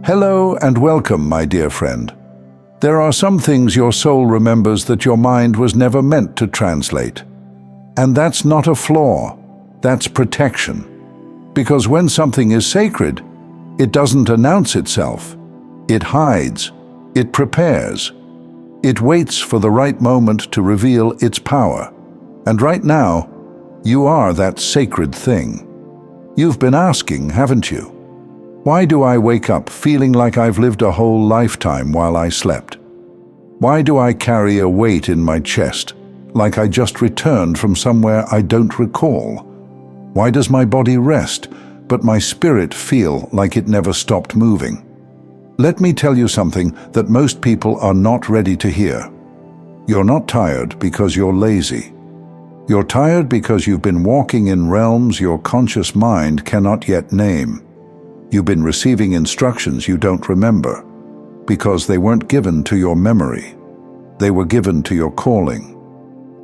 Hello and welcome, my dear friend. There are some things your soul remembers that your mind was never meant to translate. And that's not a flaw, that's protection. Because when something is sacred, it doesn't announce itself. It hides, it prepares. It waits for the right moment to reveal its power. And right now, you are that sacred thing. You've been asking, haven't you? Why do I wake up feeling like I've lived a whole lifetime while I slept? Why do I carry a weight in my chest, like I just returned from somewhere I don't recall? Why does my body rest, but my spirit feel like it never stopped moving? Let me tell you something that most people are not ready to hear. You're not tired because you're lazy. You're tired because you've been walking in realms your conscious mind cannot yet name. You've been receiving instructions you don't remember, because they weren't given to your memory. They were given to your calling.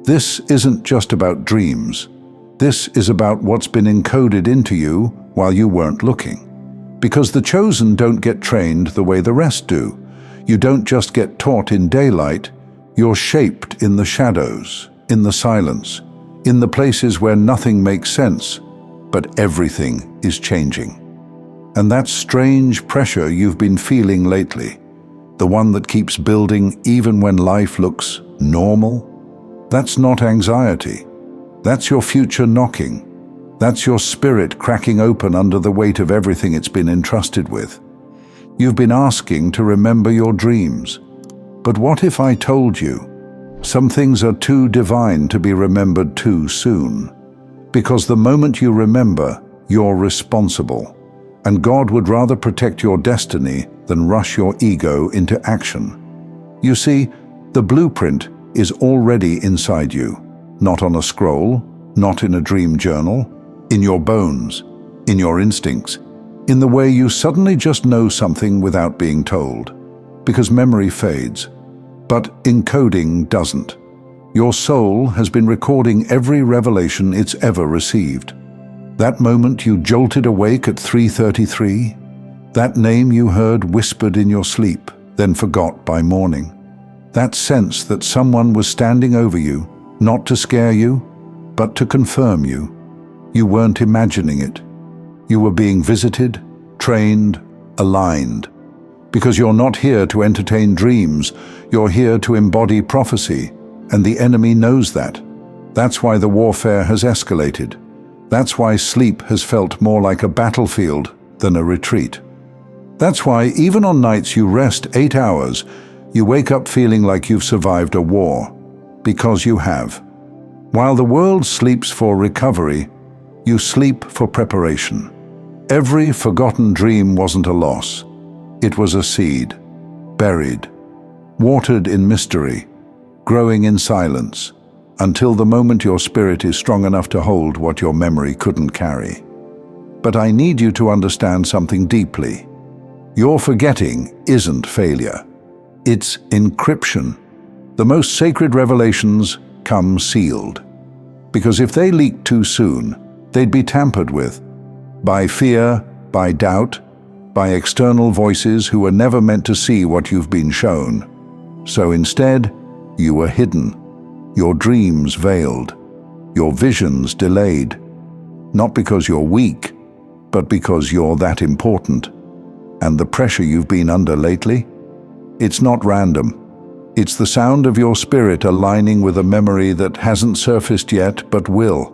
This isn't just about dreams. This is about what's been encoded into you while you weren't looking. Because the chosen don't get trained the way the rest do. You don't just get taught in daylight, you're shaped in the shadows, in the silence, in the places where nothing makes sense, but everything is changing. And that strange pressure you've been feeling lately, the one that keeps building even when life looks normal, that's not anxiety. That's your future knocking. That's your spirit cracking open under the weight of everything it's been entrusted with. You've been asking to remember your dreams. But what if I told you some things are too divine to be remembered too soon? Because the moment you remember, you're responsible. And God would rather protect your destiny than rush your ego into action. You see, the blueprint is already inside you, not on a scroll, not in a dream journal, in your bones, in your instincts, in the way you suddenly just know something without being told. Because memory fades, but encoding doesn't. Your soul has been recording every revelation it's ever received. That moment you jolted awake at 3:33, that name you heard whispered in your sleep, then forgot by morning. That sense that someone was standing over you, not to scare you, but to confirm you. You weren't imagining it. You were being visited, trained, aligned. Because you're not here to entertain dreams, you're here to embody prophecy, and the enemy knows that. That's why the warfare has escalated. That's why sleep has felt more like a battlefield than a retreat. That's why even on nights you rest 8 hours, you wake up feeling like you've survived a war. Because you have. While the world sleeps for recovery, you sleep for preparation. Every forgotten dream wasn't a loss. It was a seed, buried, watered in mystery, growing in silence, until the moment your spirit is strong enough to hold what your memory couldn't carry. But I need you to understand something deeply. Your forgetting isn't failure. It's encryption. The most sacred revelations come sealed. Because if they leaked too soon, they'd be tampered with. By fear, by doubt, by external voices who were never meant to see what you've been shown. So instead, you were hidden. Your dreams veiled, your visions delayed, not because you're weak, but because you're that important. And the pressure you've been under lately? It's not random. It's the sound of your spirit aligning with a memory that hasn't surfaced yet, but will.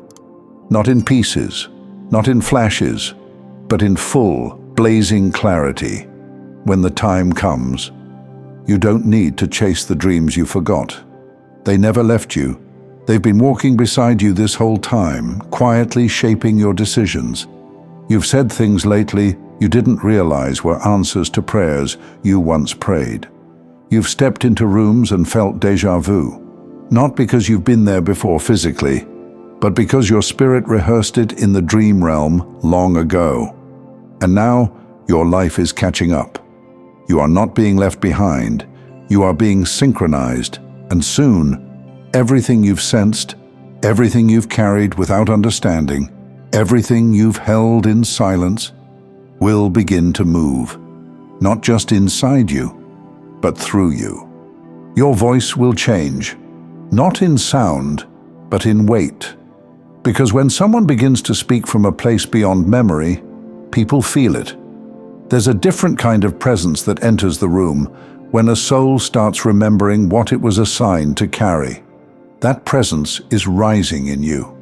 Not in pieces, not in flashes, but in full, blazing clarity. When the time comes, you don't need to chase the dreams you forgot. They never left you. They've been walking beside you this whole time, quietly shaping your decisions. You've said things lately you didn't realize were answers to prayers you once prayed. You've stepped into rooms and felt déjà vu, not because you've been there before physically, but because your spirit rehearsed it in the dream realm long ago. And now, your life is catching up. You are not being left behind. You are being synchronized. And soon, everything you've sensed, everything you've carried without understanding, everything you've held in silence, will begin to move. not just inside you, but through you. Your voice will change, not in sound, but in weight. Because when someone begins to speak from a place beyond memory, people feel it. There's a different kind of presence that enters the room when a soul starts remembering what it was assigned to carry. That presence is rising in you.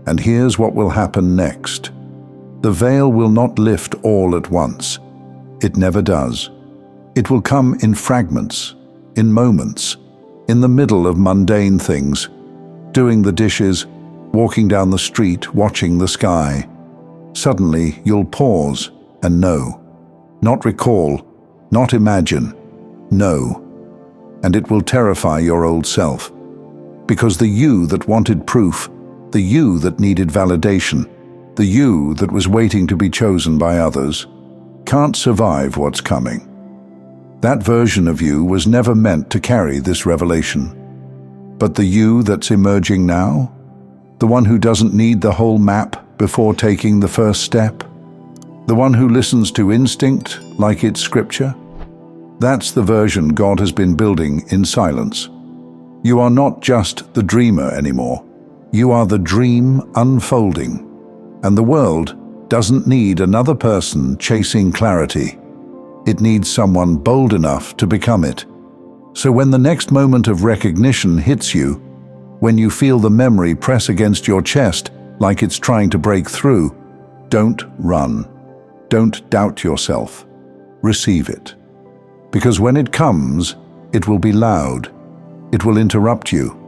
And here's what will happen next. The veil will not lift all at once. It never does. It will come in fragments, in moments, in the middle of mundane things, doing the dishes, walking down the street, watching the sky. Suddenly, you'll pause and know. Not recall, not imagine, know. And it will terrify your old self. Because the you that wanted proof, the you that needed validation, the you that was waiting to be chosen by others, can't survive what's coming. That version of you was never meant to carry this revelation. But the you that's emerging now, the one who doesn't need the whole map before taking the first step, the one who listens to instinct like it's scripture, that's the version God has been building in silence. You are not just the dreamer anymore. You are the dream unfolding. And the world doesn't need another person chasing clarity. It needs someone bold enough to become it. So when the next moment of recognition hits you, when you feel the memory press against your chest like it's trying to break through, don't run. Don't doubt yourself. Receive it. Because when it comes, it will be loud. It will interrupt you.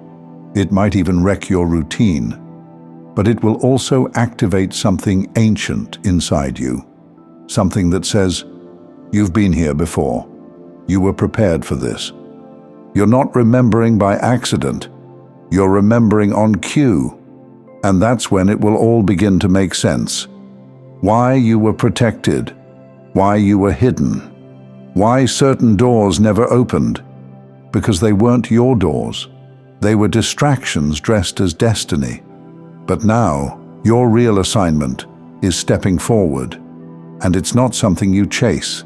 It might even wreck your routine. But it will also activate something ancient inside you. Something that says, you've been here before. You were prepared for this. You're not remembering by accident. You're remembering on cue. And that's when it will all begin to make sense. Why you were protected. Why you were hidden. Why certain doors never opened. Because they weren't your doors. They were distractions dressed as destiny. But now, your real assignment is stepping forward. And it's not something you chase.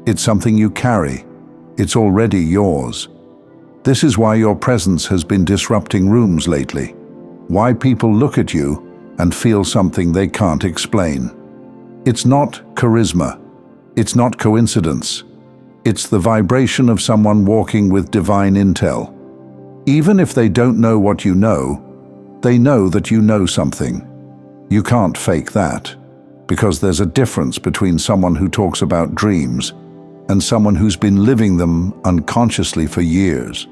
It's something you carry. It's already yours. This is why your presence has been disrupting rooms lately. Why people look at you and feel something they can't explain. It's not charisma. It's not coincidence. It's the vibration of someone walking with divine intel. Even if they don't know what you know, they know that you know something. You can't fake that, because there's a difference between someone who talks about dreams and someone who's been living them unconsciously for years,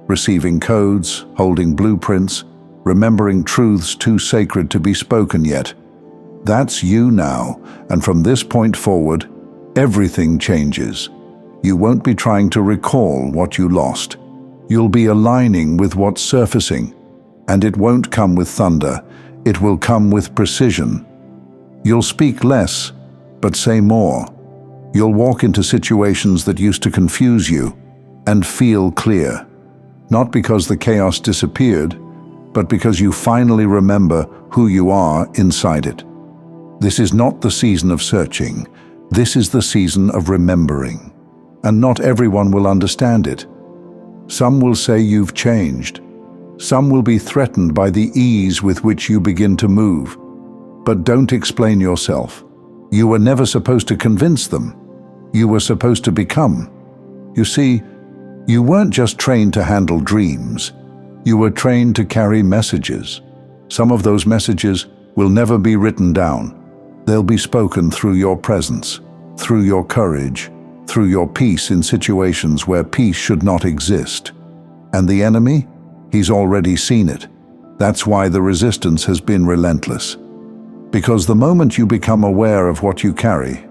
receiving codes, holding blueprints, remembering truths too sacred to be spoken yet. That's you now, and from this point forward, everything changes. You won't be trying to recall what you lost. You'll be aligning with what's surfacing, and it won't come with thunder. It will come with precision. You'll speak less, but say more. You'll walk into situations that used to confuse you and feel clear. Not because the chaos disappeared, but because you finally remember who you are inside it. This is not the season of searching. This is the season of remembering. And not everyone will understand it. Some will say you've changed. Some will be threatened by the ease with which you begin to move. But don't explain yourself. You were never supposed to convince them. You were supposed to become. You see, you weren't just trained to handle dreams. You were trained to carry messages. Some of those messages will never be written down. They'll be spoken through your presence, through your courage, through your peace in situations where peace should not exist. And the enemy? He's already seen it. That's why the resistance has been relentless. Because the moment you become aware of what you carry,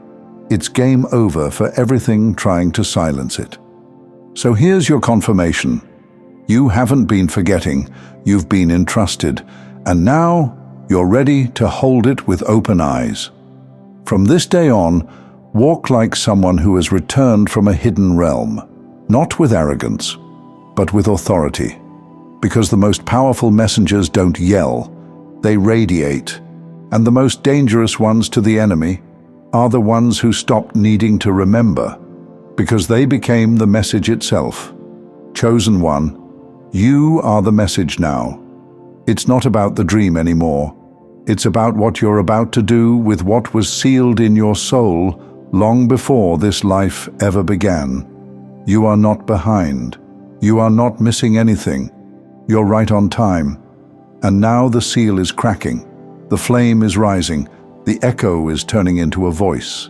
it's game over for everything trying to silence it. So here's your confirmation. You haven't been forgetting, you've been entrusted, and now you're ready to hold it with open eyes. From this day on, walk like someone who has returned from a hidden realm, not with arrogance, but with authority. Because the most powerful messengers don't yell, they radiate, and the most dangerous ones to the enemy are the ones who stop needing to remember because they became the message itself. Chosen one, you are the message now. It's not about the dream anymore. It's about what you're about to do with what was sealed in your soul long before this life ever began. You are not behind. You are not missing anything. You're right on time. And now the seal is cracking. The flame is rising. The echo is turning into a voice.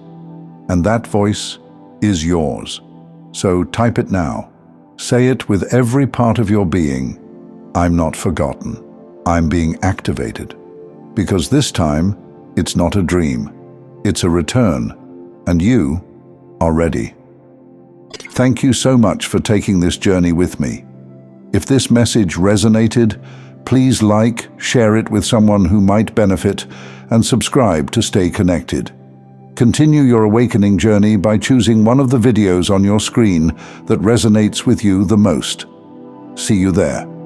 And that voice is yours. So type it now. Say it with every part of your being. I'm not forgotten. I'm being activated. Because this time, it's not a dream. It's a return. And you are ready. Thank you so much for taking this journey with me. If this message resonated, please like, share it with someone who might benefit, and subscribe to stay connected. Continue your awakening journey by choosing one of the videos on your screen that resonates with you the most. See you there.